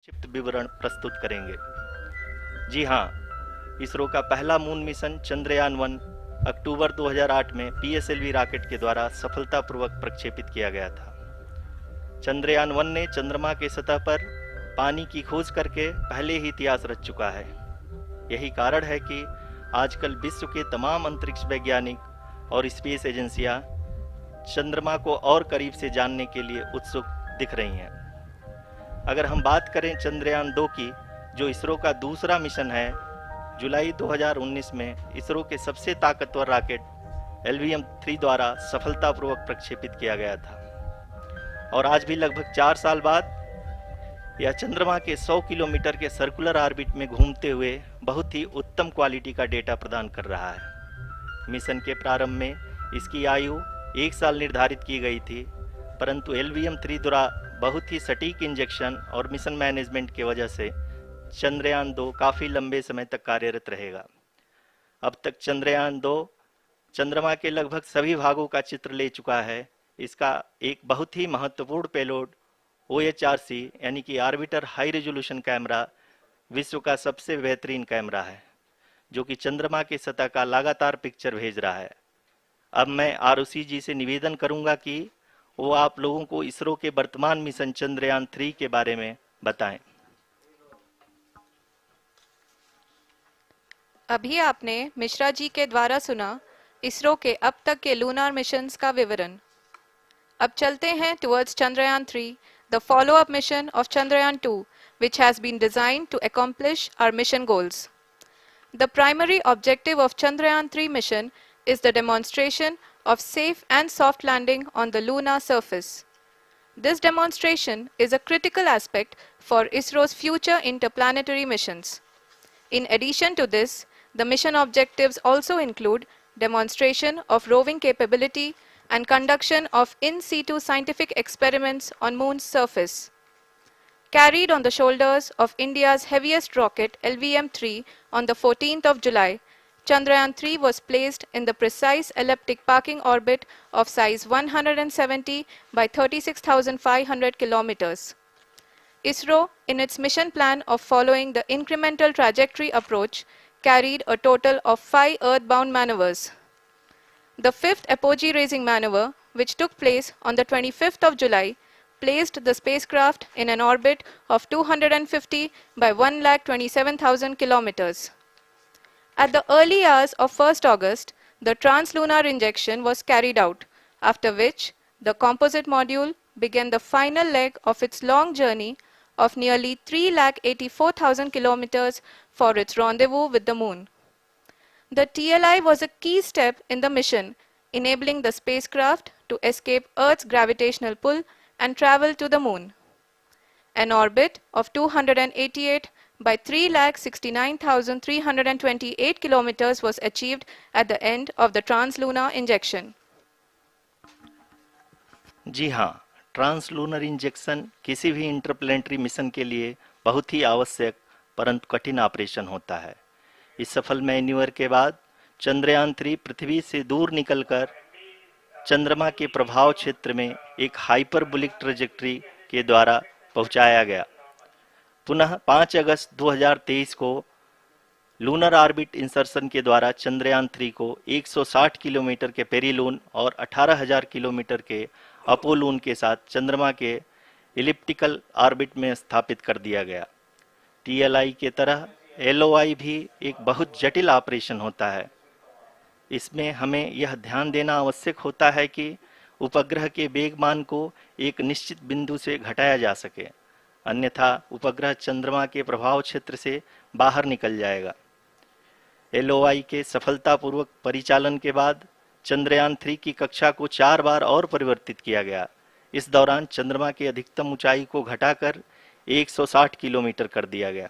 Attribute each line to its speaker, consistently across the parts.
Speaker 1: संक्षिप्त विवरण प्रस्तुत करेंगे। जी हाँ, इसरो का पहला मून मिशन चंद्रयान-1 अक्टूबर 2008 में पीएसएलवी रॉकेट के द्वारा सफलतापूर्वक प्रक्षेपित किया गया था। चंद्रयान-1 ने चंद्रमा के सतह पर पानी की खोज करके पहले ही इतिहास रच चुका है। यही कारण है कि आजकल विश्व के तमाम अंतरिक्ष वैज्ञानिक और स्पेस एजेंसियां चंद्रमा को और करीब से जानने के लिए उत्सुक दिख रही हैं। अगर हम बात करें चंद्रयान-2 की, जो इसरो का दूसरा मिशन है, जुलाई 2019 में इसरो के सबसे ताकतवर रॉकेट LVM-3 द्वारा सफलतापूर्वक प्रक्षेपित किया गया था और आज भी लगभग 4 साल बाद यह चंद्रमा के 100 किलोमीटर के सर्कुलर ऑर्बिट में घूमते हुए बहुत ही उत्तम क्वालिटी का डेटा प्रदान कर रहा है। मिशन के प्रारंभ में इसकी आयु 1 साल निर्धारित की गई थी, परंतु LVM-3 द्वारा बहुत ही सटीक इंजेक्शन और मिशन मैनेजमेंट की वजह से चंद्रयान-2 काफ़ी लंबे समय तक कार्यरत रहेगा। अब तक चंद्रयान-2 चंद्रमा के लगभग सभी भागों का चित्र ले चुका है। इसका एक बहुत ही महत्वपूर्ण पेलोड OHRC यानी कि ऑर्बिटर हाई रेजोल्यूशन कैमरा विश्व का सबसे बेहतरीन कैमरा है, जो कि चंद्रमा के सतह का लगातार पिक्चर भेज रहा है। अब मैं ROC जी से निवेदन करूंगा कि वो आप लोगों को इसरो के वर्तमान मिशन चंद्रयान-3 के बारे में बताएं।
Speaker 2: अभी आपने मिश्रा जी के द्वारा सुना इसरो के अब तक के लूनार मिशंस का विवरण। अब चलते हैं towards Chandrayaan-3, the follow-up mission of Chandrayaan-2, which has been designed to accomplish our mission goals. The primary objective of Chandrayaan-3 mission is the demonstration of safe and soft landing on the lunar surface. This demonstration is a critical aspect for ISRO's future interplanetary missions. In addition to this, the mission objectives also include demonstration of roving capability and conduction of in situ scientific experiments on Moon's surface. Carried on the shoulders of India's heaviest rocket LVM-3 on the 14th of July, Chandrayaan-3 was placed in the precise elliptic parking orbit of size 170 by 36,500 kilometers. ISRO, in its mission plan of following the incremental trajectory approach, carried a total of 5 earthbound maneuvers. The fifth apogee raising maneuver, which took place on the 25th of July, placed the spacecraft in an orbit of 250 by 1,27,000 kilometers. At the early hours of 1st August, the translunar injection was carried out, after which the composite module began the final leg of its long journey of nearly 3,84,000 kilometers for its rendezvous with the Moon. The TLI was a key step in the mission, enabling the spacecraft to escape Earth's gravitational pull and travel to the Moon. An orbit of 288 by 3,69,328 kilometers was achieved at the end of the translunar injection.
Speaker 1: जी हाँ, translunar injection किसी भी interplanetary mission के लिए बहुत ही आवश्यक परंतु कठिन operation होता है। इस सफल मैन्यूवर के बाद चंद्रयान-3 पृथ्वी से दूर निकलकर चंद्रमा के प्रभाव क्षेत्र में एक हाइपरबोलिक ट्रैजेक्टरी के द्वारा पहुंचाया गया। पुनः 5 अगस्त 2023 को लूनर ऑर्बिट इंसर्शन के द्वारा चंद्रयान-3 को 160 किलोमीटर के पेरीलून और 18,000 किलोमीटर के अपोलून के साथ चंद्रमा के इलिप्टिकल ऑर्बिट में स्थापित कर दिया गया। TLI के तरह LOI भी एक बहुत जटिल ऑपरेशन होता है। इसमें हमें यह ध्यान देना आवश्यक होता है कि उपग्रह के वेगमान को एक निश्चित बिंदु से घटाया जा सके, अन्यथा उपग्रह चंद्रमा के प्रभाव क्षेत्र से बाहर निकल जाएगा। LOI के सफलतापूर्वक परिचालन के बाद चंद्रयान-3 की कक्षा को 4 बार और परिवर्तित किया गया। इस दौरान चंद्रमा की अधिकतम ऊंचाई को घटाकर 160 किलोमीटर कर दिया गया।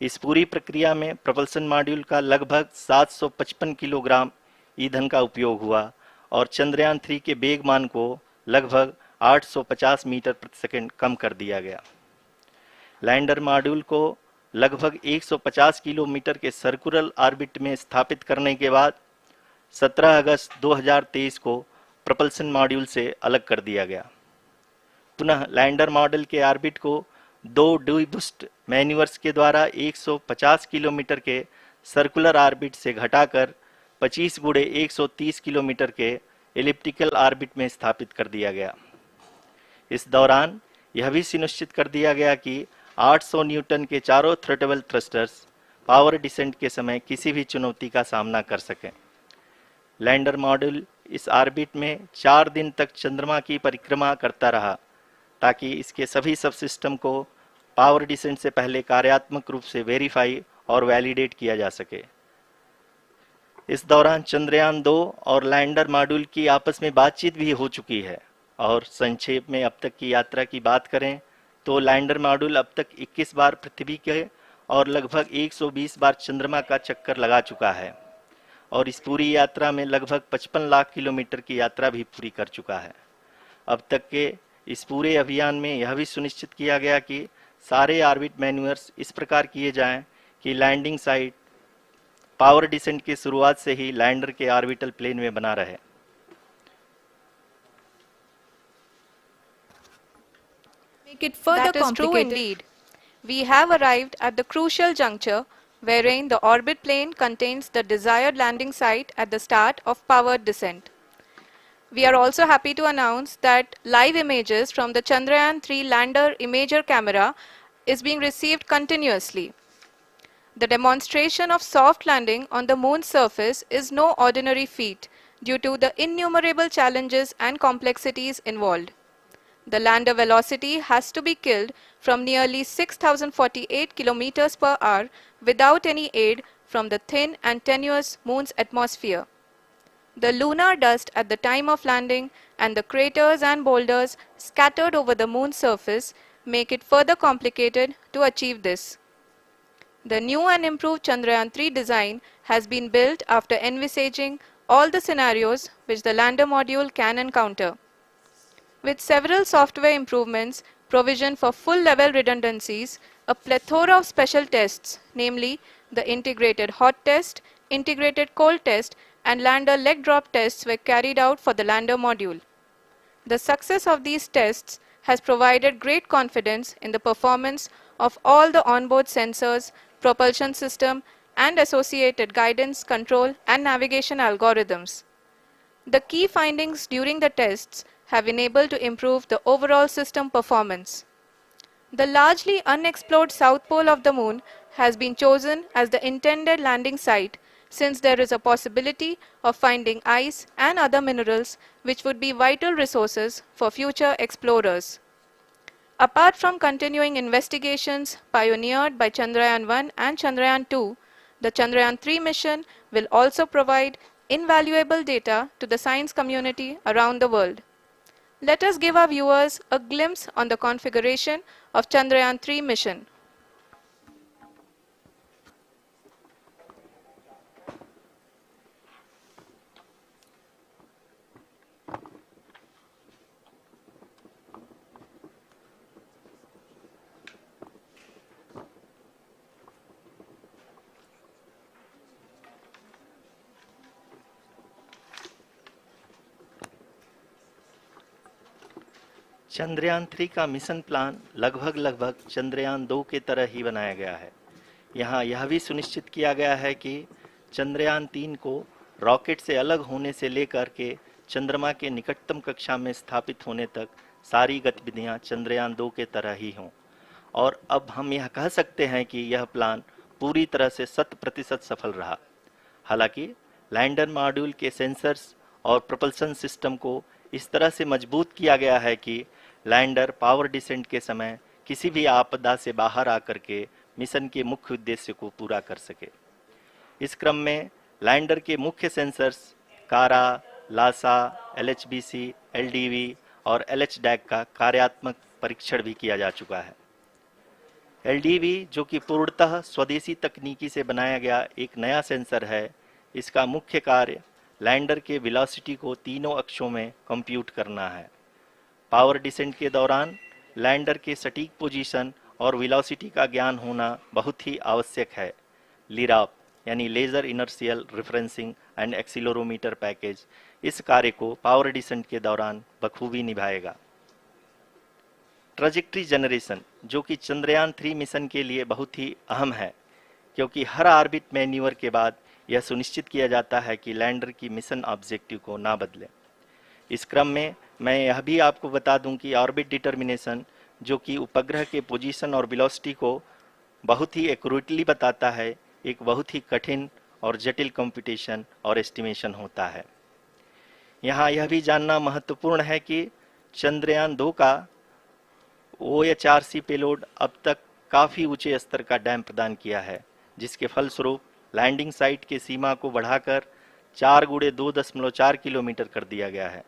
Speaker 1: इस पूरी प्रक्रिया में प्रपल्सन मॉड्यूल का लगभग 755 किलोग्राम ईंधन का उपयोग हुआ और चंद्रयान-3 के वेगमान को लगभग 850 मीटर प्रति सेकंड कम कर दिया गया। लैंडर मॉड्यूल को लगभग 150 किलोमीटर के सर्कुलर ऑर्बिट में स्थापित करने के बाद 17 अगस्त 2023 को प्रपल्सन मॉड्यूल से अलग कर दिया गया। पुनः लैंडर मॉडल के ऑर्बिट को 2 डी-बूस्ट मैन्यूवर्स के द्वारा 150 किलोमीटर के सर्कुलर ऑर्बिट से घटाकर 25 गुणे 130 किलोमीटर के एलिप्टिकल ऑर्बिट में स्थापित कर दिया गया। इस दौरान यह भी सुनिश्चित कर दिया गया कि 800 न्यूटन के चारों थ्रोटेबल थ्रस्टर्स पावर डिसेंट के समय किसी भी चुनौती का सामना कर सकें। लैंडर मॉड्यूल इस ऑर्बिट में 4 दिन तक चंद्रमा की परिक्रमा करता रहा ताकि इसके सभी सब सिस्टम को पावर डिसेंट से पहले कार्यात्मक रूप से वेरीफाई और वैलिडेट किया जा सके। इस दौरान चंद्रयान 2 और लैंडर मॉड्यूल की आपस में बातचीत भी हो चुकी है। और संक्षेप में अब तक की यात्रा की बात करें तो लैंडर मॉड्यूल अब तक 21 बार पृथ्वी के और लगभग 120 बार चंद्रमा का चक्कर लगा चुका है और इस पूरी यात्रा में लगभग 55 लाख किलोमीटर की यात्रा भी पूरी कर चुका है। अब तक के इस पूरे अभियान में यह भी सुनिश्चित किया गया कि सारे ऑर्बिट मैन्यूवर्स इस प्रकार किए जाएं कि लैंडिंग साइट पावर डिसेंट की शुरुआत से ही लैंडर के ऑर्बिटल प्लेन में बना रहे।
Speaker 2: Make it further complicated. That is true indeed. We have arrived at the crucial juncture wherein the orbit plane contains the desired landing site at the start of powered descent. We are also happy to announce that live images from the Chandrayaan-3 lander imager camera is being received continuously. The demonstration of soft landing on the moon's surface is no ordinary feat due to the innumerable challenges and complexities involved. The lander velocity has to be killed from nearly 6,048 kilometers per hour without any aid from the thin and tenuous moon's atmosphere. The lunar dust at the time of landing and the craters and boulders scattered over the moon's surface make it further complicated to achieve this. The new and improved Chandrayaan-3 design has been built after envisaging all the scenarios which the lander module can encounter. With several software improvements, provision for full-level redundancies, a plethora of special tests, namely the integrated hot test, integrated cold test, and lander leg drop tests were carried out for the lander module. The success of these tests has provided great confidence in the performance of all the onboard sensors, propulsion system, and associated guidance, control, and navigation algorithms. The key findings during the tests have enabled to improve the overall system performance. The largely unexplored south pole of the moon has been chosen as the intended landing site since there is a possibility of finding ice and other minerals which would be vital resources for future explorers. Apart from continuing investigations pioneered by Chandrayaan-1 and Chandrayaan-2, the Chandrayaan-3 mission will also provide invaluable data to the science community around the world. Let us give our viewers a glimpse on the configuration of Chandrayaan-3 mission.
Speaker 1: Chandrayaan 3 का mission plan लगभग चंद्रयान 2 के तरह ही बनाया गया है। यहाँ यह भी सुनिश्चित किया गया है कि चंद्रयान 3 को रॉकेट से अलग होने से लेकर के चंद्रमा के निकटतम कक्षा में स्थापित होने तक सारी गतिविधियाँ चंद्रयान 2 के तरह ही हों। और अब हम यह कह सकते हैं कि यह प्लान पूरी तरह से 100% सफल रहा। हालांकि लैंडर मॉड्यूल के सेंसर्स और प्रोपल्शन सिस्टम को इस तरह से मजबूत किया गया है कि लैंडर पावर डिसेंट के समय किसी भी आपदा से बाहर आकर के मिशन के मुख्य उद्देश्य को पूरा कर सके। इस क्रम में लैंडर के मुख्य सेंसर्स कारा, लासा, LHBC, LDV और LHDAC का कार्यात्मक परीक्षण भी किया जा चुका है। LDV जो कि पूर्णतः स्वदेशी तकनीकी से बनाया गया एक नया सेंसर है, इसका मुख्य कार्य लैंडर के वेलोसिटी को तीनों अक्षों में कंप्यूट करना है। पावर डिसेंट के दौरान लैंडर के सटीक पोजीशन और वेलोसिटी का ज्ञान होना बहुत ही आवश्यक है। लिराप यानी laser inertial referencing and accelerometer package इस कार्य को पावर डिसेंट के दौरान बखूबी निभाएगा। ट्रैजेक्टरी जनरेशन जो कि चंद्रयान 3 मिशन के लिए बहुत ही अहम है, क्योंकि हर ऑर्बिट मैन्यूवर के बाद यह सुनिश्चित किया जाता है कि लैंडर की मिशन ऑब्जेक्टिव को ना बदले। इस क्रम में मैं यह भी आपको बता दूं कि ऑर्बिट डिटर्मिनेशन, जो कि उपग्रह के पोजीशन और वेलोसिटी को बहुत ही एक्यूरेटली बताता है, एक बहुत ही कठिन और जटिल कंप्यूटेशन और एस्टिमेशन होता है। यहाँ यह भी जानना महत्वपूर्ण है कि चंद्रयान 2 का OHRC पेलोड अब तक काफ़ी ऊंचे स्तर का डैम प्रदान किया है, जिसके फलस्वरूप लैंडिंग साइट के सीमा को बढ़ाकर 4x2.4 किलोमीटर कर दिया गया है,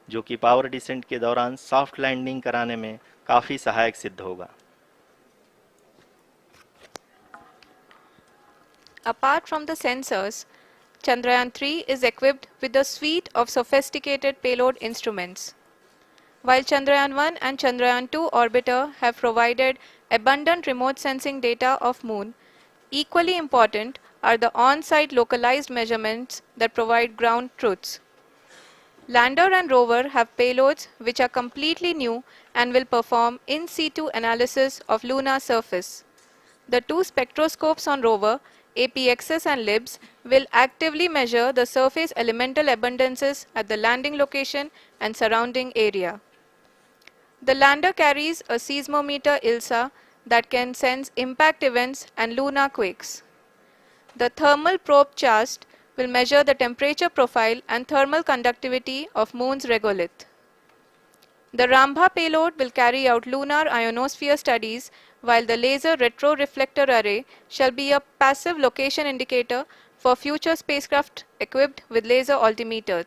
Speaker 1: जो कि पावर डिसेंट के दौरान सॉफ्ट लैंडिंग कराने में काफ़ी सहायक सिद्ध होगा।
Speaker 2: Apart from the sensors, Chandrayaan 3 is equipped with a suite of sophisticated payload instruments. While Chandrayaan 1 and Chandrayaan 2 orbiter have provided abundant remote sensing data of Moon, equally important are the on-site localized measurements that provide ground truths. Lander and rover have payloads which are completely new and will perform in situ analysis of lunar surface. The two spectroscopes on rover, APXS and LIBS, will actively measure the surface elemental abundances at the landing location and surrounding area. The lander carries a seismometer ILSA that can sense impact events and lunar quakes. The thermal probe CHAST will measure the temperature profile and thermal conductivity of Moon's regolith. The Rambha payload will carry out lunar ionosphere studies, while the laser retroreflector array shall be a passive location indicator for future spacecraft equipped with laser altimeter.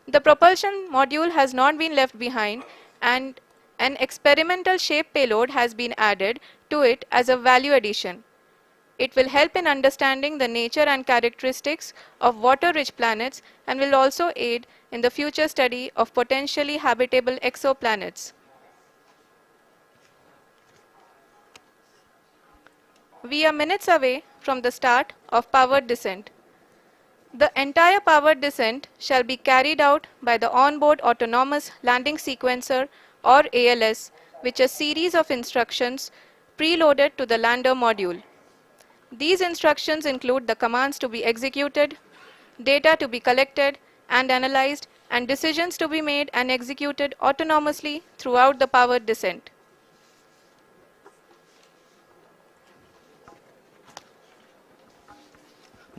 Speaker 2: The propulsion module has not been left behind, and an experimental shape payload has been added to it as a value addition. It will help in understanding the nature and characteristics of water-rich planets and will also aid in the future study of potentially habitable exoplanets. We are minutes away from the start of powered descent. The entire powered descent shall be carried out by the onboard autonomous landing sequencer, or ALS, which is a series of instructions preloaded to the lander module. These instructions include the commands to be executed, data to be collected and analyzed, and decisions to be made and executed autonomously throughout the powered descent.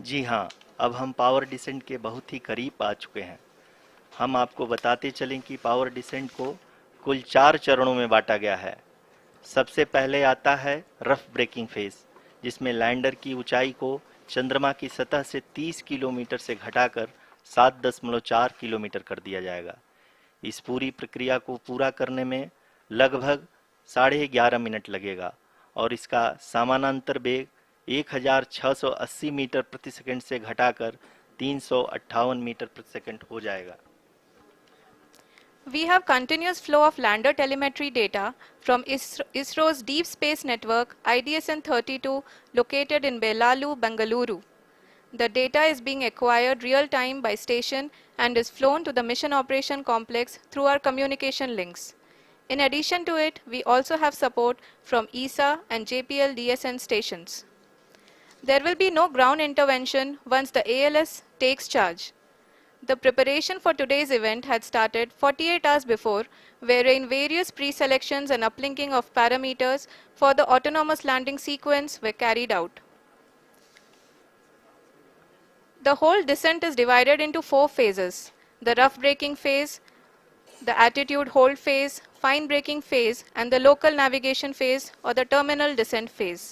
Speaker 1: जी हाँ, अब हम power descent के बहुत ही करीब आ चुके हैं। हम आपको बताते चलें कि पावर डिसेंट को कुल 4 चरणों में बांटा गया है। सबसे पहले आता है रफ ब्रेकिंग फेज, जिसमें लैंडर की ऊंचाई को चंद्रमा की सतह से 30 किलोमीटर से घटाकर 7.4 किलोमीटर कर दिया जाएगा। इस पूरी प्रक्रिया को पूरा करने में लगभग 11.5 मिनट लगेगा और इसका समानांतर वेग 1680 मीटर प्रति सेकंड से घटाकर 358 मीटर प्रति सेकंड हो जाएगा।
Speaker 2: We have continuous flow of lander telemetry data from ISRO's Deep Space Network IDSN-32 located in Belalu, Bengaluru. The data is being acquired real-time by station and is flown to the Mission Operation Complex through our communication links. In addition to it, we also have support from ESA and JPL DSN stations. There will be no ground intervention once the ALS takes charge. The preparation for today's event had started 48 hours before, wherein various pre-selections and uplinking of parameters for the autonomous landing sequence were carried out. The whole descent is divided into 4 phases: the rough braking phase, the attitude hold phase, fine braking phase, and the local navigation phase or the terminal descent phase.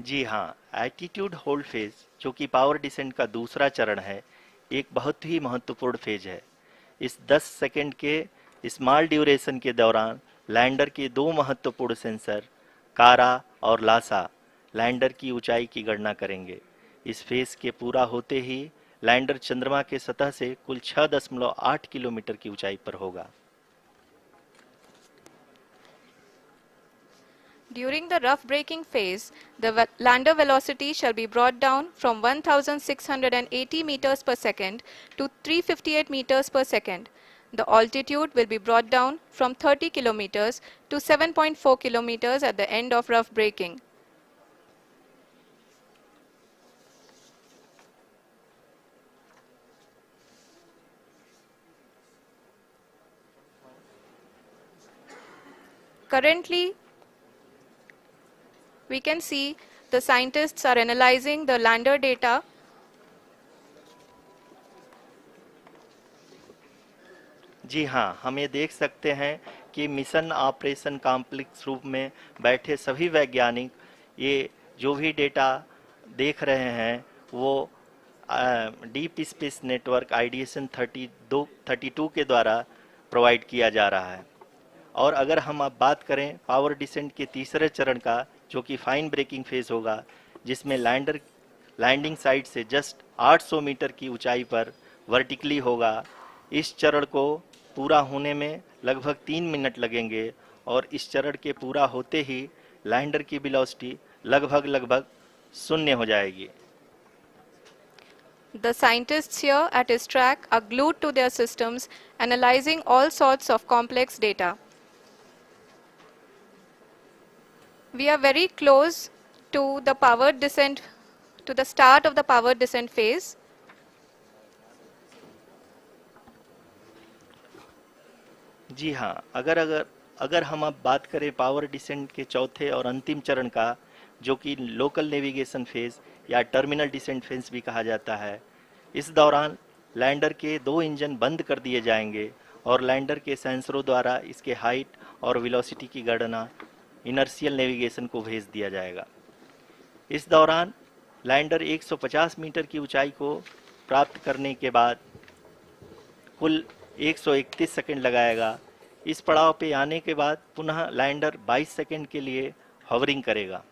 Speaker 1: जी हाँ, attitude hold phase, जो कि power descent का दूसरा चरण है, एक बहुत ही महत्वपूर्ण फेज है। इस 10 सेकंड के स्मॉल ड्यूरेशन के दौरान लैंडर के 2 महत्वपूर्ण सेंसर कारा और लासा लैंडर की ऊंचाई की गणना करेंगे। इस फेज के पूरा होते ही लैंडर चंद्रमा के सतह से कुल 6.8 किलोमीटर की ऊंचाई पर होगा।
Speaker 2: During the rough braking phase, the lander velocity shall be brought down from 1680 meters per second to 358 meters per second. The altitude will be brought down from 30 kilometers to 7.4 kilometers at the end of rough braking. Currently, we can see the scientists are analyzing the lander data.
Speaker 1: जी हाँ, हम ये देख सकते हैं कि mission operation complex रूप में बैठे सभी वैज्ञानिक ये जो भी डेटा देख रहे हैं वो डीप स्पेस नेटवर्क आईडीएसएन 32 के द्वारा प्रोवाइड किया जा रहा है। और अगर हम अब बात करें पावर डिसेंट के तीसरे चरण का, जो कि फाइन ब्रेकिंग फेज होगा, जिसमें लैंडिंग साइट से जस्ट 800 मीटर की ऊंचाई पर वर्टिकली होगा। इस चरण को पूरा होने में लगभग 3 मिनट लगेंगे और इस चरण के पूरा होते ही लैंडर की वेलोसिटी लगभग शून्य हो जाएगी।
Speaker 2: The scientists here at ISTRAC are glued to their systems, analyzing all sorts of complex data. We are very close to the powered descent, to the start of the powered descent phase.
Speaker 1: जी हाँ, अगर हम अब बात करें power descent के चौथे और अंतिम चरण का, जो कि लोकल नेविगेशन फेज या टर्मिनल डिसेंट फेज भी कहा जाता है, इस दौरान लैंडर के 2 इंजन बंद कर दिए जाएंगे और लैंडर के सेंसरों द्वारा इसके हाइट और वेलोसिटी की गणना इनर्शियल नेविगेशन को भेज दिया जाएगा। इस दौरान लैंडर 150 मीटर की ऊंचाई को प्राप्त करने के बाद कुल 131 सेकंड लगाएगा। इस पड़ाव पे आने के बाद पुनः लैंडर 22 सेकंड के लिए हॉवरिंग करेगा।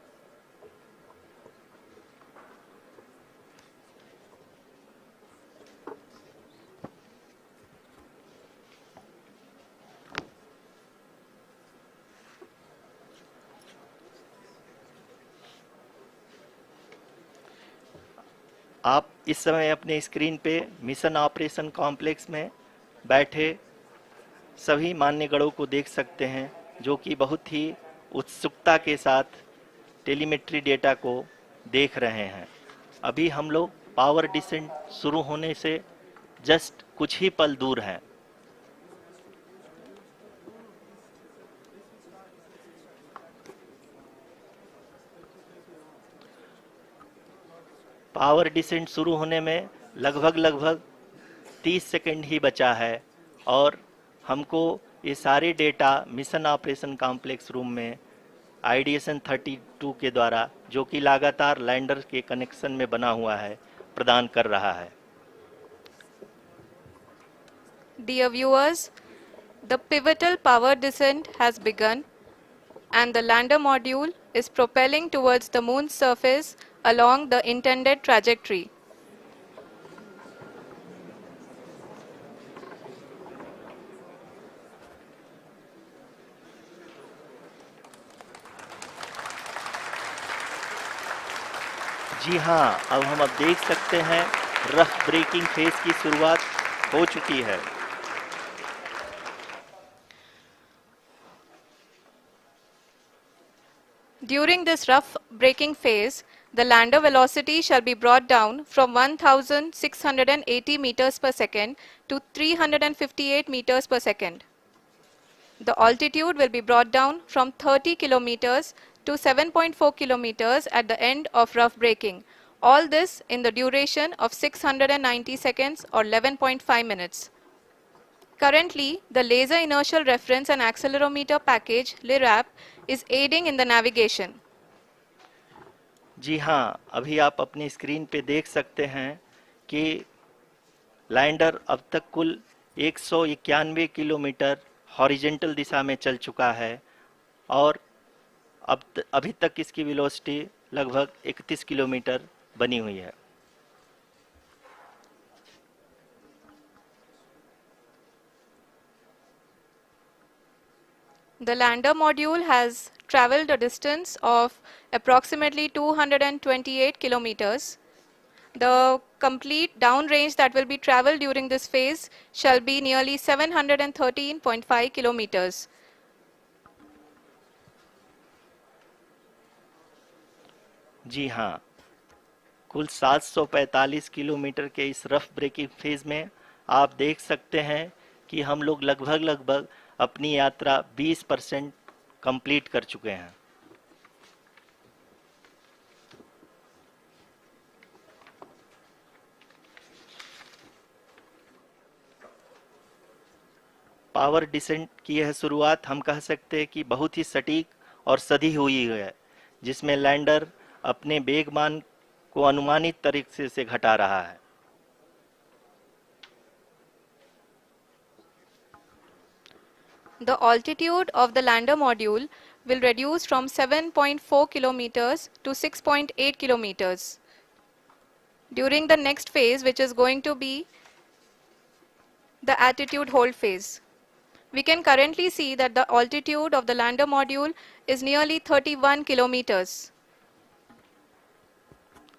Speaker 1: आप इस समय अपने स्क्रीन पे मिशन ऑपरेशन कॉम्प्लेक्स में बैठे सभी मान्यगणों को देख सकते हैं, जो कि बहुत ही उत्सुकता के साथ टेलीमेट्री डेटा को देख रहे हैं। अभी हम लोग पावर डिसेंट शुरू होने से जस्ट कुछ ही पल दूर हैं। पावर डिसेंट शुरू होने में लगभग 30 सेकंड ही बचा है और हमको ये सारे data mission operation complex room में आईडीएसएन 32 के द्वारा, जो कि लगातार लैंडर के कनेक्शन में बना हुआ है, प्रदान कर रहा है।
Speaker 2: Dear viewers, the pivotal power descent has begun and the lander module is propelling towards the moon's surface along the intended trajectory.
Speaker 1: जी हाँ, अब हम देख सकते हैं रफ ब्रेकिंग फेज की शुरुआत हो चुकी है।
Speaker 2: During this rough braking phase, the lander velocity shall be brought down from 1680 meters per second to 358 meters per second. The altitude will be brought down from 30 kilometers to 7.4 kilometers at the end of rough braking. All this in the duration of 690 seconds or 11.5 minutes. Currently, the Laser Inertial Reference and Accelerometer package (LIRAP) is aiding in the navigation.
Speaker 1: जी हाँ, अभी आप अपनी screen पे देख सकते हैं कि lander अब तक कुल 191 किलोमीटर हॉरिजेंटल दिशा में चल चुका है और अभी तक इसकी वेलोसिटी लगभग 31 किलोमीटर बनी हुई है।
Speaker 2: The lander module has traveled a distance of approximately 228 kilometers. The complete downrange that will be traveled during this phase shall be nearly 713.5 kilometers.
Speaker 1: जी हाँ, कुल 745 किलोमीटर के इस रफ ब्रेकिंग फेज में आप देख सकते हैं कि हम लोग लगभग अपनी यात्रा 20% कंप्लीट कर चुके हैं। पावर डिसेंट की यह शुरुआत हम कह सकते हैं कि बहुत ही सटीक और सधी हुई है, जिसमें लैंडर अपने वेगमान को अनुमानित तरीके से घटा रहा है।
Speaker 2: The altitude of the lander module will reduce from 7.4 kilometers to 6.8 kilometers during the next phase, which is going to be the attitude hold phase. We can currently see that the altitude of the lander module is nearly 31 kilometers.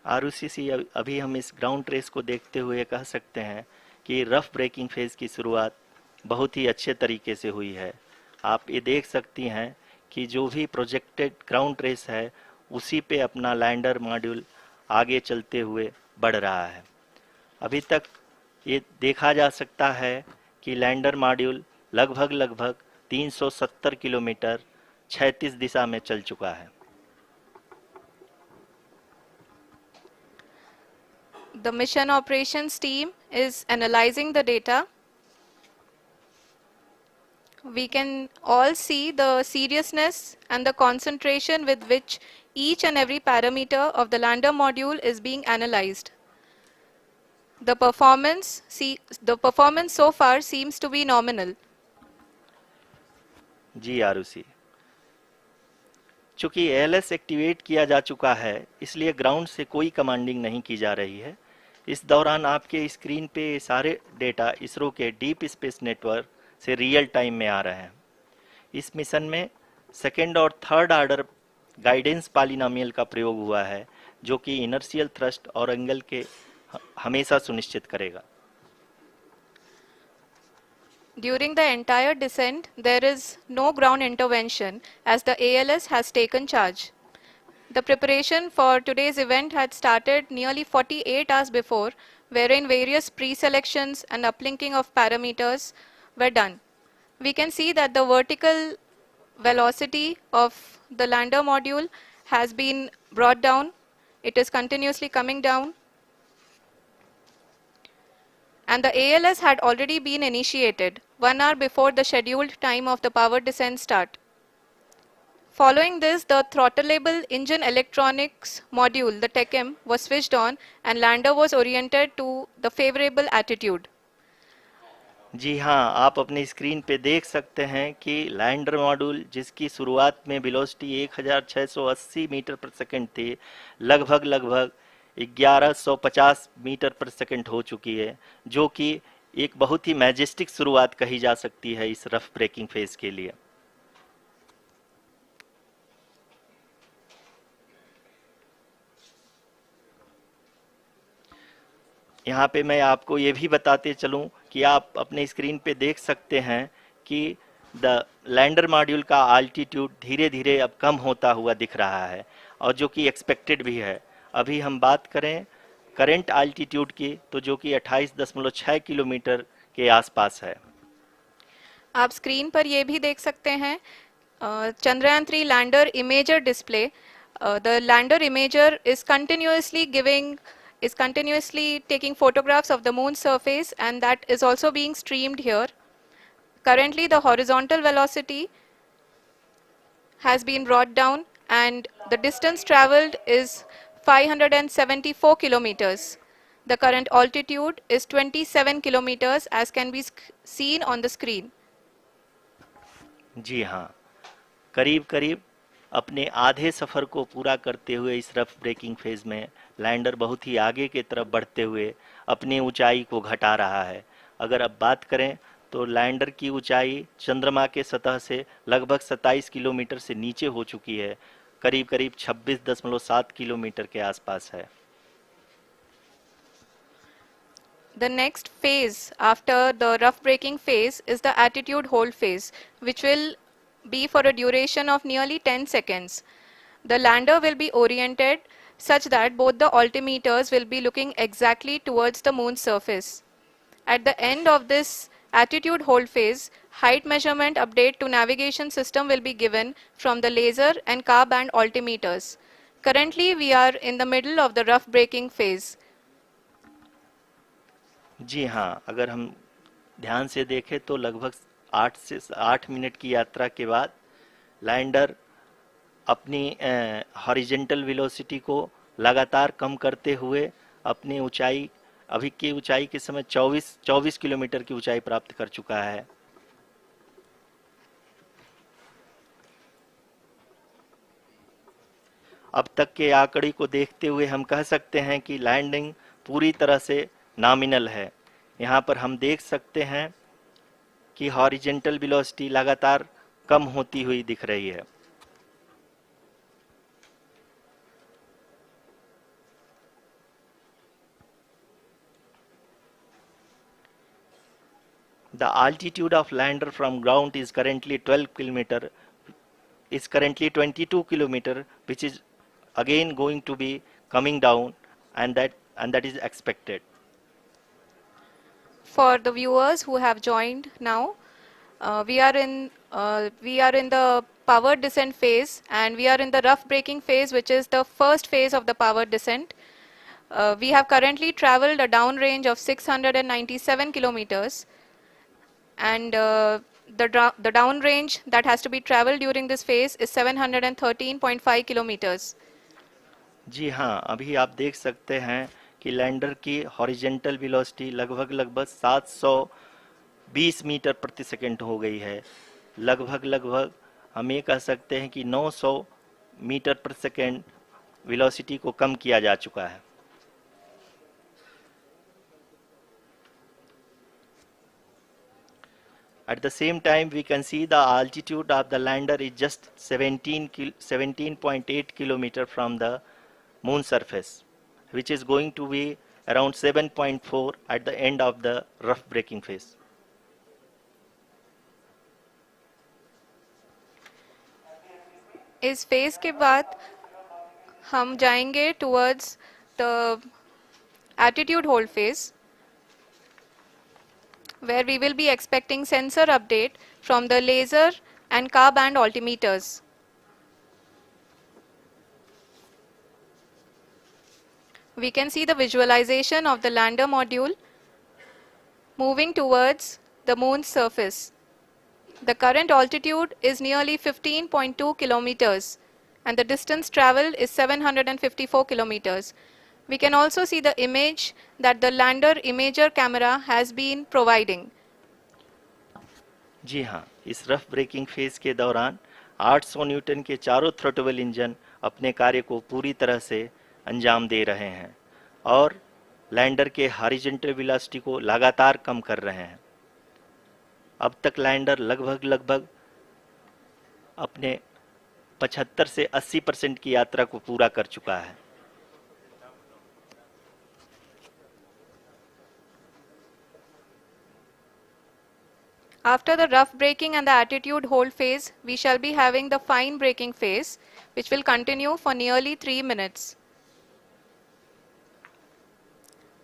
Speaker 1: Arushi, अभी हम इस ground trace को देखते हुए कह सकते हैं कि रफ ब्रेकिंग फेज की शुरुआत बहुत ही अच्छे तरीके से हुई है। आप ये देख सकती हैं कि जो भी प्रोजेक्टेड ग्राउंड ट्रेस है उसी पे अपना लैंडर मॉड्यूल आगे चलते हुए बढ़ रहा है। अभी तक ये देखा जा सकता है कि लैंडर मॉड्यूल लगभग 370 किलोमीटर क्षैतिज दिशा में चल चुका है।
Speaker 2: The mission operations team is analyzing the data. We can all see the seriousness and the concentration with which each and every parameter of the lander module is being analyzed. The performance so far seems to be nominal.
Speaker 1: जी आरुषि, चूंकि ALS activate किया जा चुका है इसलिए ground से कोई commanding नहीं की जा रही है। इस दौरान आपके स्क्रीन पे सारे डेटा इसरो के डीप स्पेस नेटवर्क से रियल टाइम में आ रहे हैं। इस मिशन में सेकेंड और थर्ड ऑर्डर गाइडेंस पॉलिनोमियल का प्रयोग हुआ है, जो कि इनर्शियल थ्रस्ट और एंगल के हमेशा सुनिश्चित करेगा।
Speaker 2: During the entire descent, there is no ground intervention as the ALS has taken charge. The preparation for today's event had started nearly 48 hours before, wherein various pre-selections and uplinking of parameters were done. We can see that the vertical velocity of the lander module has been brought down. It is continuously coming down. And the ALS had already been initiated 1 hour before the scheduled time of the power descent start. Following this, the throttleable engine electronics module, the TECM, was switched on and lander was oriented to the favorable attitude.
Speaker 1: जी हाँ, आप अपनी screen पे देख सकते हैं कि lander module जिसकी शुरुआत में वेलोसिटी 1680 मीटर पर सेकंड थी, लगभग 1150 मीटर पर सेकंड हो चुकी है, जो कि एक बहुत ही मैजेस्टिक शुरुआत कही जा सकती है इस रफ ब्रेकिंग फेज के लिए। यहाँ पे मैं आपको ये भी बताते चलूँ कि आप अपने स्क्रीन पे देख सकते हैं कि द लैंडर मॉड्यूल का आल्टीट्यूड धीरे धीरे अब कम होता हुआ दिख रहा है, और जो कि एक्सपेक्टेड भी है। अभी हम बात करें करंट आल्टीट्यूड की, तो जो कि 28.6 किलोमीटर के आसपास है।
Speaker 2: आप स्क्रीन पर ये भी देख सकते हैं Chandrayaan 3 lander imager display. The lander imager is continuously taking photographs of the moon surface, and that is also being streamed here. Currently the horizontal velocity has been brought down and the distance traveled is 574 kilometers. The current altitude is 27 kilometers as can be seen on the screen.
Speaker 1: जी हाँ, करीब करीब अपने आधे सफ़र को पूरा करते हुए इस रफ ब्रेकिंग फेज में लैंडर बहुत ही आगे की तरफ बढ़ते हुए अपनी ऊंचाई को घटा रहा है। अगर अब बात करें तो लैंडर की ऊंचाई चंद्रमा के सतह से लगभग 27 किलोमीटर से नीचे हो चुकी है, करीब 26.7 किलोमीटर के आसपास है।
Speaker 2: The next phase after the rough braking phase is the attitude hold phase, which will be for a duration of nearly 10 seconds. The lander will be oriented such that both the altimeters will be looking exactly towards the moon's surface. At the end of this attitude hold phase, height measurement update to navigation system will be given from the laser and car band altimeters. Currently, we are in the middle of the rough braking phase.
Speaker 1: जी हाँ, अगर हम ध्यान से देखें तो लगभग 8 minute की यात्रा के बाद लैंडर अपनी हॉरिजेंटल वेलोसिटी को लगातार कम करते हुए अपनी ऊंचाई, अभी की ऊंचाई के समय 24 किलोमीटर की ऊंचाई प्राप्त कर चुका है। अब तक के आंकड़े को देखते हुए हम कह सकते हैं कि लैंडिंग पूरी तरह से नॉमिनल है। यहाँ पर हम देख सकते हैं कि हॉरिजेंटल वेलोसिटी लगातार कम होती हुई दिख रही है। The altitude of lander from ground is currently 22 kilometer, which is again going to be coming down, and that is expected.
Speaker 2: For the viewers who have joined now, we are in the power descent phase, and we are in the rough braking phase, which is the first phase of the power descent. We have currently traveled a downrange of 697 kilometers, and the downrange that has to be traveled during this phase is 713.5 kilometers.
Speaker 1: जी हाँ, अभी आप देख सकते हैं कि lander की horizontal velocity लगभग 720 metre प्रति सेकंड हो गई है। लगभग हम ये कह सकते हैं कि 900 मीटर प्रति सेकंड वेलोसिटी को कम किया जा चुका है। At the same time, we can see the altitude of the lander is just 17.8 kilometer from the moon surface, which is going to be around 7.4 at the end of the rough braking phase.
Speaker 2: इस phase के बाद हम जाएंगे towards the attitude hold phase, where we will be expecting sensor update from the laser and car band altimeters. We can see the visualization of the lander module moving towards the moon's surface. The current altitude is nearly 15.2 kilometers, and the distance traveled is 754 kilometers. We can also see the image that the lander imager camera has been providing.
Speaker 1: जी हाँ, इस rough breaking phase के दौरान 800 Newton के चारों throttle engine अपने कार्य को पूरी तरह से अंजाम दे रहे हैं और लैंडर के हॉरिजॉन्टल वेलोसिटी को लगातार कम कर रहे हैं। अब तक लैंडर लगभग अपने 75 से 80% की यात्रा को पूरा कर चुका है।
Speaker 2: After the rough braking and the attitude hold phase, we shall be having the fine braking phase, which will continue for nearly 3 minutes.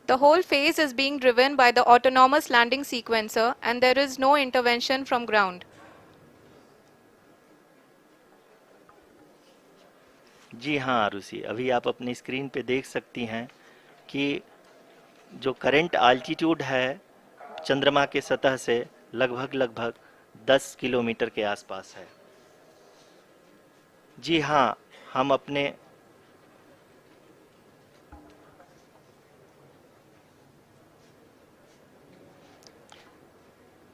Speaker 2: The whole phase is being driven by the autonomous landing sequencer, and there is no intervention from ground.
Speaker 1: जी हाँ आरुषि, अभी आप अपनी screen पे देख सकती हैं कि जो करंट आल्टीट्यूड है चंद्रमा के सतह से लगभग 10 किलोमीटर के आसपास है। जी हाँ, हम अपने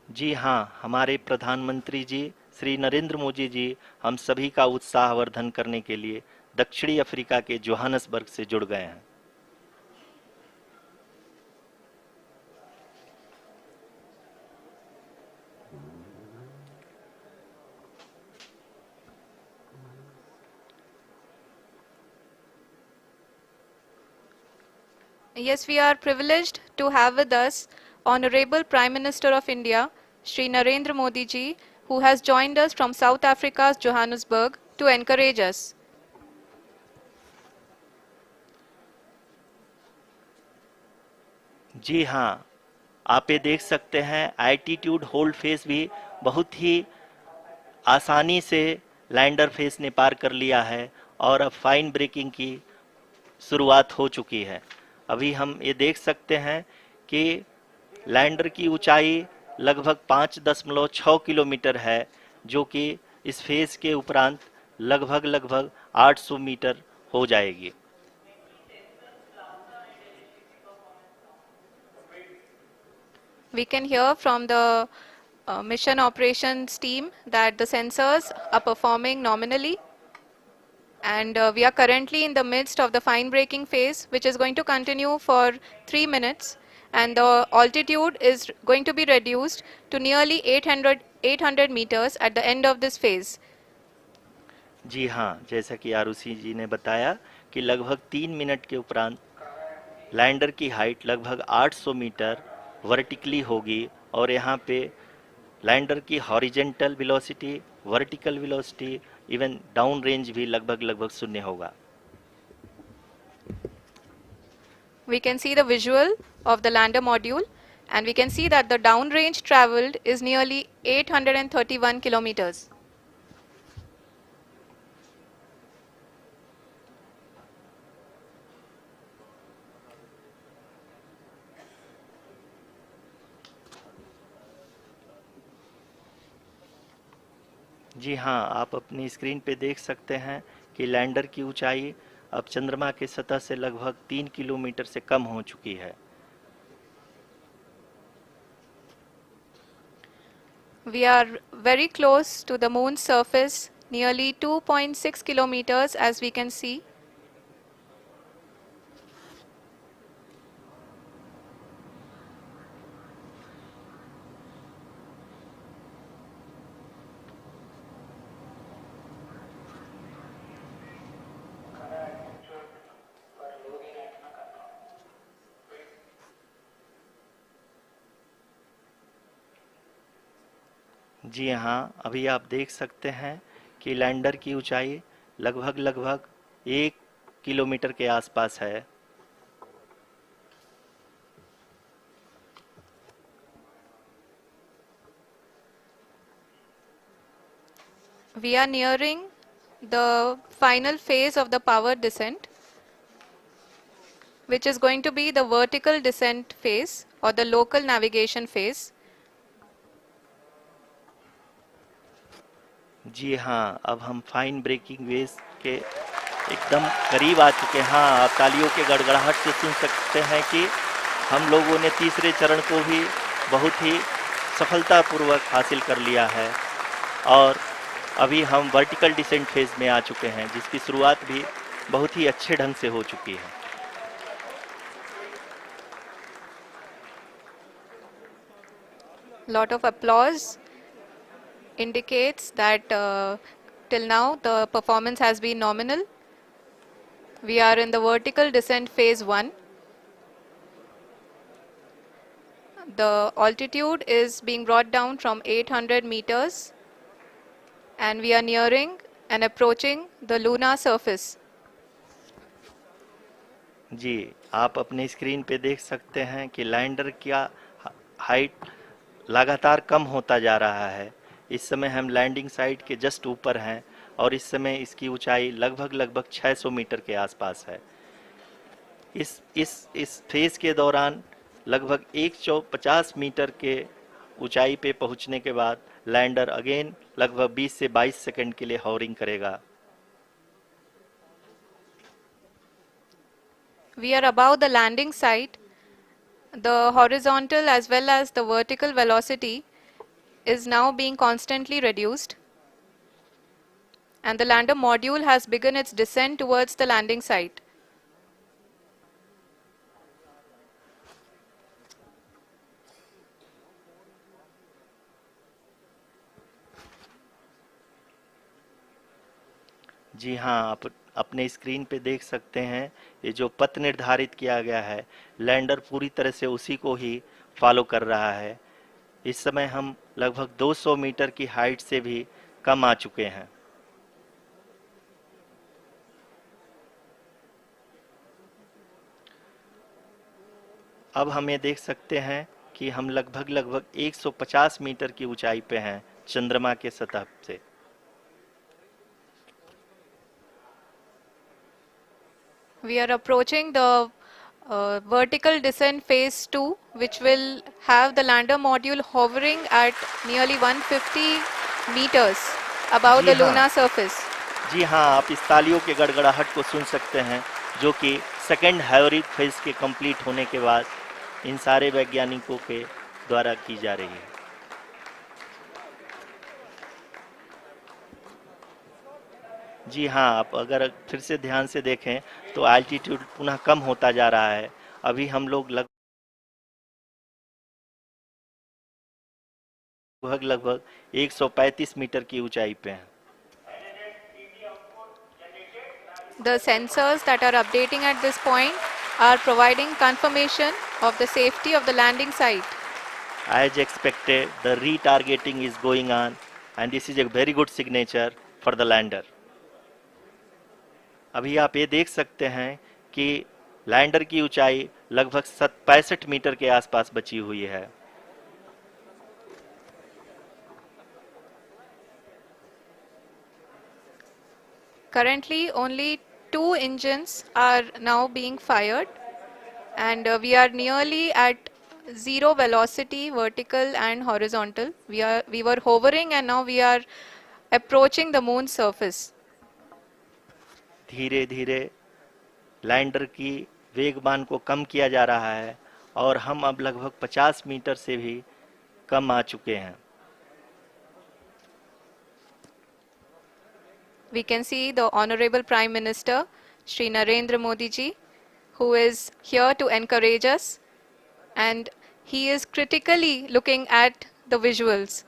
Speaker 1: जी हाँ, हमारे प्रधानमंत्री जी श्री नरेंद्र मोदी जी हम सभी का उत्साहवर्धन करने के लिए दक्षिणी अफ्रीका के जोहानसबर्ग से जुड़ गए हैं।
Speaker 2: Yes, we are privileged to have with us Honorable Prime Minister of India, Shri Narendra Modi ji, who has joined us from South Africa's Johannesburg to encourage us.
Speaker 1: जी हाँ, आप ये देख सकते हैं एल्टीट्यूड होल्ड फेस भी बहुत ही आसानी से लैंडर फेस ने पार कर लिया है और अब फाइन ब्रेकिंग की शुरुआत हो चुकी है। अभी हम ये देख सकते हैं कि लैंडर की ऊंचाई लगभग 5.6 किलोमीटर है, जो कि इस फेस के उपरांत लगभग 800 मीटर हो जाएगी।
Speaker 2: We can hear from the mission operations team that the sensors are performing nominally, and we are currently in the midst of the fine braking phase, which is going to continue for 3 minutes, and the altitude is going to be reduced to nearly 800 meters at the end of this phase.
Speaker 1: जी हाँ, जैसा कि आरुषि जी ने बताया कि लगभग 3 minute के उपरांत lander की हाइट लगभग 800 मीटर वर्टिकली होगी और यहाँ पे लैंडर की horizontal velocity, vertical velocity, even down range भी लगभग शून्य होगा।
Speaker 2: We can see the visual of the lander module, and we can see that the downrange traveled is nearly 831 kilometers.
Speaker 1: जी हाँ, आप अपनी स्क्रीन पे देख सकते हैं कि लैंडर की ऊंचाई अब चंद्रमा के सतह से लगभग 3 किलोमीटर से कम हो चुकी है।
Speaker 2: We are very close to the moon's surface, nearly 2.6 kilometers as we can see.
Speaker 1: जी हाँ, अभी आप देख सकते हैं कि लैंडर की ऊंचाई लगभग 1 किलोमीटर के आसपास है।
Speaker 2: We are nearing the final phase of the power descent, which is going to be the vertical descent phase or the local navigation phase.
Speaker 1: जी हाँ, अब हम फाइन ब्रेकिंग वेव के एकदम करीब आ चुके हैं। हाँ, आप तालियों के गड़गड़ाहट से सुन सकते हैं कि हम लोगों ने तीसरे चरण को भी बहुत ही सफलतापूर्वक हासिल कर लिया है और अभी हम वर्टिकल डिसेंट फेज में आ चुके हैं, जिसकी शुरुआत भी बहुत ही अच्छे ढंग से हो चुकी है।
Speaker 2: Lot of applause indicates that till now the performance has been nominal. We are in the vertical descent phase 1. The altitude is being brought down from 800 meters, and we are nearing and approaching the lunar surface.
Speaker 1: जी, आप अपनी screen पे देख सकते हैं कि lander का height लगातार कम होता जा रहा है। इस समय हम लैंडिंग साइट के जस्ट ऊपर हैं और इस समय इसकी ऊंचाई लगभग 600 मीटर के आसपास है। इस फेज के दौरान लगभग 150 मीटर के ऊंचाई पे पहुंचने के बाद लैंडर अगेन लगभग 20 से 22 सेकंड के लिए हॉवरिंग करेगा।
Speaker 2: We are above the landing site. The horizontal as well as the vertical velocity is now being constantly reduced, and the lander module has begun its descent towards the landing site.
Speaker 1: जी हाँ, आप अपने screen पे देख सकते हैं, ये जो पथ निर्धारित किया गया है, लैंडर पूरी तरह से उसी को ही फॉलो कर रहा है। इस समय हम लगभग 200 मीटर की हाइट से भी कम आ चुके हैं। अब हम ये देख सकते हैं कि हम लगभग 150 मीटर की ऊंचाई पे हैं चंद्रमा के सतह से।
Speaker 2: We are approaching the vertical descent phase 2, which will have the lander module hovering at nearly 150 meters above
Speaker 1: ji
Speaker 2: the
Speaker 1: हाँ,
Speaker 2: lunar surface.
Speaker 1: जी हाँ, आप इस तालियों के गड़गड़ाहट को सुन सकते हैं, जो कि सेकेंड हैवरिक फेज के कंप्लीट होने के बाद इन सारे वैज्ञानिकों के द्वारा की जा रही है। जी हाँ, आप अगर फिर से ध्यान से देखें तो एल्टीट्यूड पुनः कम होता जा रहा है। अभी हम लोग लगभग 135 मीटर की ऊंचाई पे हैं।
Speaker 2: The sensors that are updating at this point are providing confirmation of the safety of the landing site.
Speaker 1: As expected, the retargeting is going on and this is a very good signature for the lander. अभी आप ये देख सकते हैं कि lander की ऊंचाई लगभग 65 मीटर के आसपास बची हुई है।
Speaker 2: Currently, only 2 engines are now being fired, and we are nearly at zero velocity, vertical and horizontal. We were hovering, and now we are approaching the moon's surface.
Speaker 1: धीरे धीरे लैंडर की वेगमान को कम किया जा रहा है और हम अब लगभग 50 मीटर से भी कम आ चुके हैं।
Speaker 2: We can see the Honorable Prime Minister, Shri Narendra Modi ji, who is here to encourage us, and he is critically looking at the visuals.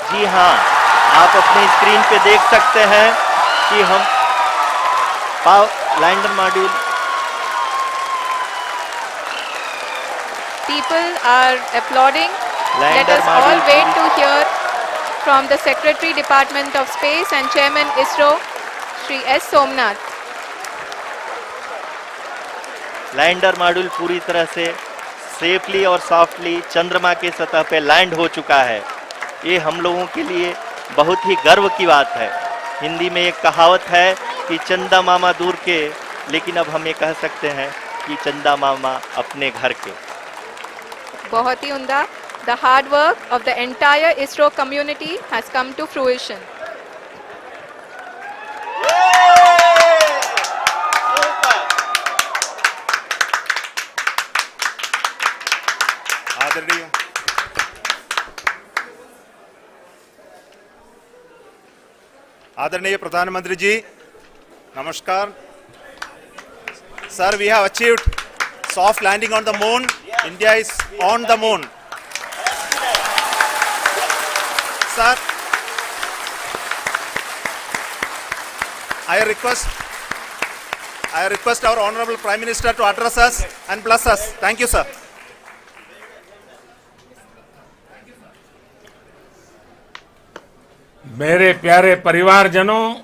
Speaker 1: जी हाँ, आप अपने स्क्रीन पे देख सकते हैं कि हम lander module
Speaker 2: People are applauding. Let
Speaker 1: lander
Speaker 2: us all
Speaker 1: module
Speaker 2: wait to hear from the Secretary Department of Space and Chairman ISRO, Shri S. Somnath.
Speaker 1: Lander module पूरी तरह से सेफली और सॉफ्टली चंद्रमा के सतह पे लैंड हो चुका है। ये हम लोगों के लिए बहुत ही गर्व की बात है। हिंदी में एक कहावत है कि चंदा मामा दूर के, लेकिन अब हम ये कह सकते हैं कि चंदा मामा अपने घर के।
Speaker 2: बहुत ही उम्दा. The hard work of the entire ISRO community has come to fruition.
Speaker 3: आदरणीय प्रधानमंत्री जी, नमस्कार. Sir, we have achieved soft landing on the moon. India is on the moon. Sir, I request our Honorable Prime Minister to address us and bless us. Thank you, sir.
Speaker 4: मेरे प्यारे परिवारजनों,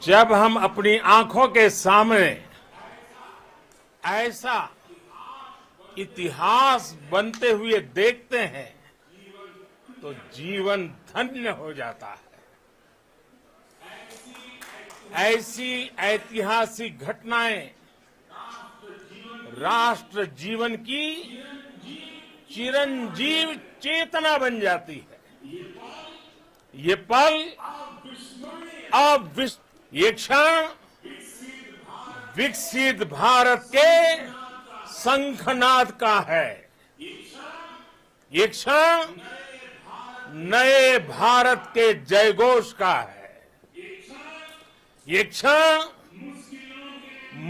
Speaker 4: जब हम अपनी आंखों के सामने ऐसा इतिहास बनते हुए देखते हैं तो जीवन धन्य हो जाता है। ऐसी ऐतिहासिक घटनाएं राष्ट्र जीवन की चिरंजीव चेतना बन जाती है। ये पल अब ये क्षण विकसित भारत के शंखनाद का है। ये क्षण नए भारत के जयघोष का है। ये क्षण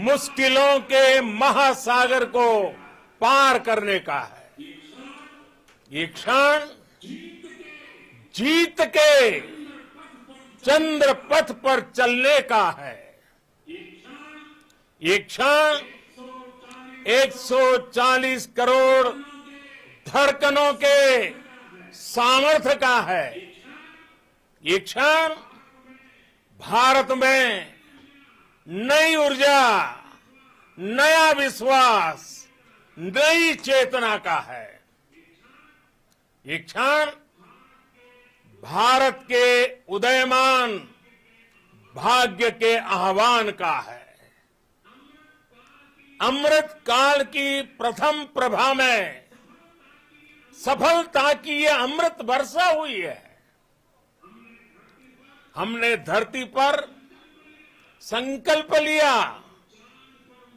Speaker 4: मुश्किलों के महासागर को पार करने का है। ये क्षण जीत के चंद्र पथ पर चलने का है। ये क्षण 140 करोड़ धड़कनों के सामर्थ्य का है। ये क्षण भारत में नई ऊर्जा, नया विश्वास, नई चेतना का है। ये क्षण भारत के उदयमान भाग्य के आह्वान का है। अमृत काल की प्रथम प्रभा में सफलता की ये अमृत वर्षा हुई है। हमने धरती पर संकल्प लिया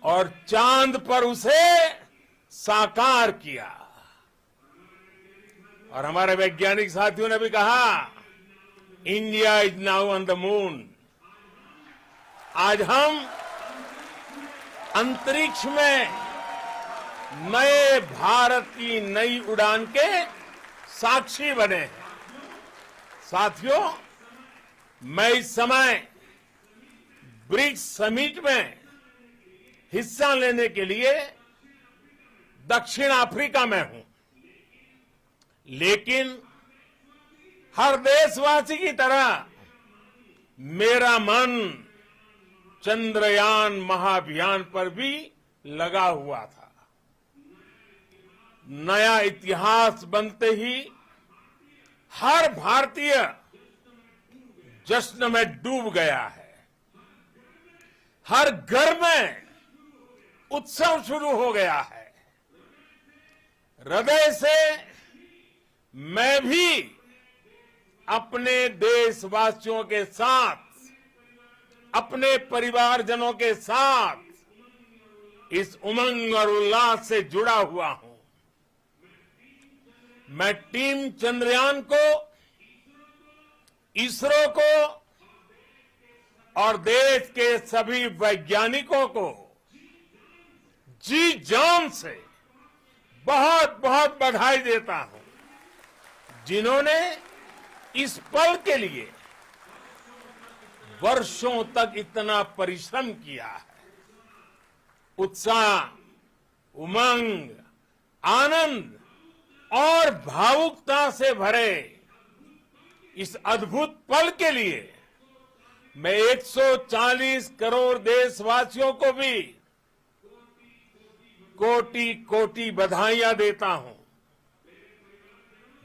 Speaker 4: और चांद पर उसे साकार किया। और हमारे वैज्ञानिक साथियों ने भी कहा, India is now on the moon. आज हम अंतरिक्ष में नए भारत की नई उड़ान के साक्षी बने हैं। साथियों, मैं इस समय ब्रिक्स समिट में हिस्सा लेने के लिए दक्षिण अफ्रीका में हूं, लेकिन हर देशवासी की तरह मेरा मन चंद्रयान महाअभियान पर भी लगा हुआ था। नया इतिहास बनते ही हर भारतीय जश्न में डूब गया है। हर घर में उत्सव शुरू हो गया है। हृदय से मैं भी अपने देशवासियों के साथ, अपने परिवारजनों के साथ इस उमंग और उल्लास से जुड़ा हुआ हूं। मैं टीम चंद्रयान को, इसरो को और देश के सभी वैज्ञानिकों को जी जान से बहुत बहुत बधाई देता हूं, जिन्होंने इस पल के लिए वर्षों तक इतना परिश्रम किया है। उत्साह, उमंग, आनंद और भावुकता से भरे इस अद्भुत पल के लिए मैं 140 करोड़ देशवासियों को भी कोटि कोटि बधाइयां देता हूं।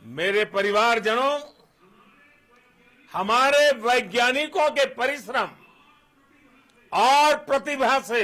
Speaker 4: मेरे परिवारजनों, हमारे वैज्ञानिकों के परिश्रम और प्रतिभा से